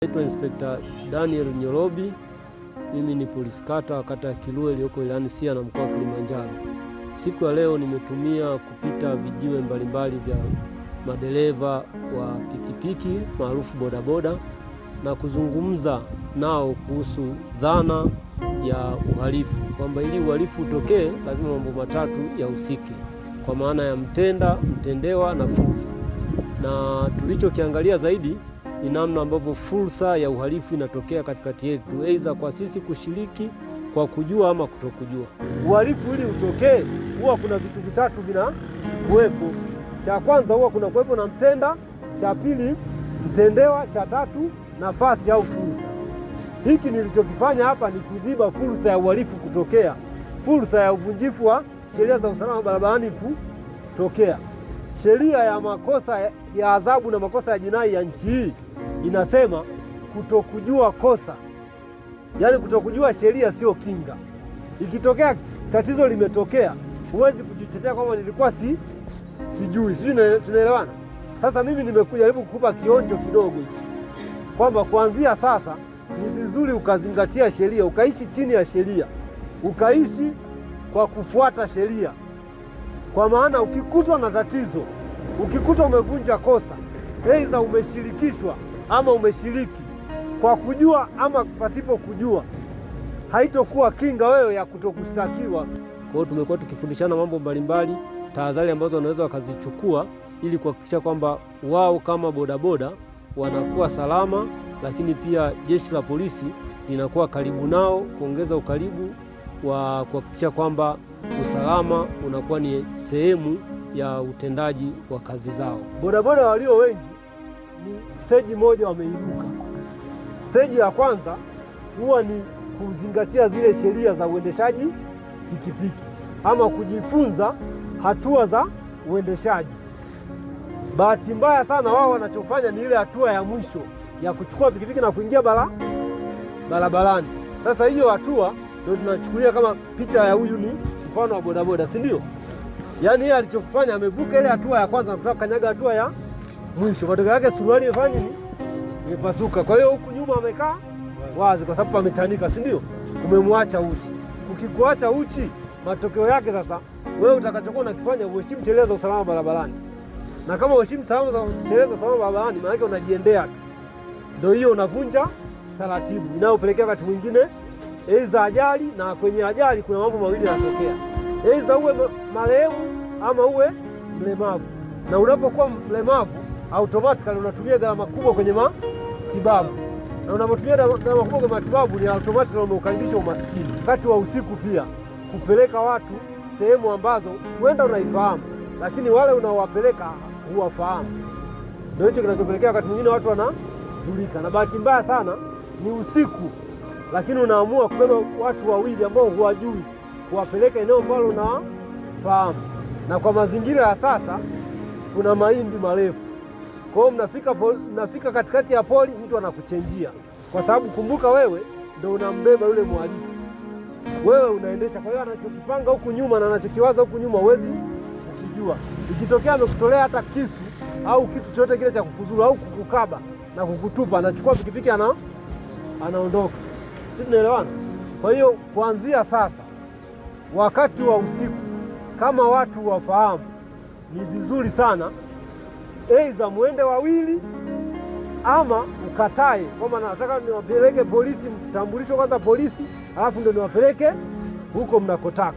Naitwa Inspekta Daniel Nyorobi. Mimi ni polisi kata ya Kilue iliyoko wilayani Siha na mkoa wa Kilimanjaro. Siku ya leo nimetumia kupita vijiwe mbalimbali vya madereva wa pikipiki maarufu bodaboda na kuzungumza nao kuhusu dhana ya uhalifu, kwamba ili uhalifu utokee lazima mambo matatu yahusike, kwa maana ya mtenda, mtendewa na fursa. Na tulichokiangalia zaidi ni namna ambavyo fursa ya uhalifu inatokea katikati yetu, aidha kwa sisi kushiriki kwa kujua ama kutokujua. Uhalifu ili utokee huwa kuna vitu vitatu vinakuwepo. Cha kwanza huwa kuna kuwepo na mtenda, cha pili mtendewa, cha tatu nafasi au fursa. Hiki nilichokifanya hapa ni kuziba fursa ya uhalifu kutokea, fursa ya uvunjifu wa sheria za usalama barabarani kutokea. Sheria ya makosa ya adhabu na makosa ya jinai ya nchi hii inasema kutokujua kosa, yaani kutokujua sheria sio kinga. Ikitokea tatizo limetokea, huwezi kujitetea kwamba nilikuwa sijui. Tunaelewana? Sasa mimi nimekuja hebu kukupa kionjo kidogo hiki, kwamba kuanzia sasa ni vizuri ukazingatia sheria, ukaishi chini ya sheria, ukaishi kwa kufuata sheria. Kwa maana ukikutwa na tatizo, ukikutwa umevunja kosa, aidha umeshirikishwa ama umeshiriki kwa kujua ama pasipo kujua, haitokuwa kinga wewe ya kutokushtakiwa. Kwa hiyo tumekuwa tukifundishana mambo mbalimbali, tahadhari ambazo wanaweza wakazichukua ili kuhakikisha kwamba wao kama bodaboda wanakuwa salama, lakini pia jeshi la polisi linakuwa karibu nao, kuongeza ukaribu wa kuhakikisha kwamba usalama unakuwa ni sehemu ya utendaji wa kazi zao. Bodaboda walio wengi ni steji moja wameiruka. Steji ya kwanza huwa ni kuzingatia zile sheria za uendeshaji pikipiki ama kujifunza hatua za uendeshaji. Bahati mbaya sana wao wanachofanya ni ile hatua ya mwisho ya kuchukua pikipiki na kuingia barabarani. Sasa hiyo hatua ndio tunachukulia kama picha ya huyu ni mfano wa bodaboda, si ndio? Yaani yeye alichokufanya amevuka ile hatua ya kwanza na kutaka kanyaga hatua ya mwisho. Matokeo yake suruali imefanya nini? Imepasuka. Kwa hiyo huku nyuma amekaa wazi kwa sababu pamechanika, si ndio? Umemwacha uchi. Ukikuacha uchi, matokeo yake sasa wewe utakachokuwa unakifanya uheshimu sheria za usalama barabarani. Na kama uheshimu sheria za usalama barabarani, maana yake unajiendea tu. Ndio hiyo unavunja taratibu inayopelekea wakati mwingine aidha ajali, na kwenye ajali kuna mambo mawili yanatokea. Aidha uwe marehemu ama uwe mlemavu. Na unapokuwa mlemavu automatically unatumia gharama kubwa kwenye matibabu. Na unapotumia gharama kubwa kwenye matibabu ni automatically umeukaribisha umaskini. Wakati wa usiku pia kupeleka watu sehemu ambazo huenda unaifahamu, lakini wale unaowapeleka huwafahamu. Ndio hicho kinachopelekea wakati mwingine watu wanadhurika. Na bahati mbaya sana ni usiku, lakini unaamua kubeba watu wawili ambao huwajui kuwapeleka eneo ambalo unafahamu. Na kwa mazingira ya sasa kuna mahindi marefu. Kwa hiyo mnafika katikati ya poli, mtu anakuchenjia. Kwa sababu kumbuka, wewe ndio unambeba yule mhalifu. Wewe unaendesha, kwa hiyo anachokipanga huku nyuma na anachokiwaza huku nyuma huwezi ukijua. Ikitokea amekutolea hata kisu au kitu chochote kile cha kukuzuru au kukukaba na kukutupa, anachukua pikipiki anaondoka. Sisi tunaelewana? Kwa hiyo kuanzia sasa, wakati wa usiku, kama watu wafahamu, ni vizuri sana aidha muende wawili ama ukatae kwamba nataka niwapeleke polisi, mtambulisho kwanza polisi, alafu ndio niwapeleke huko mnakotaka.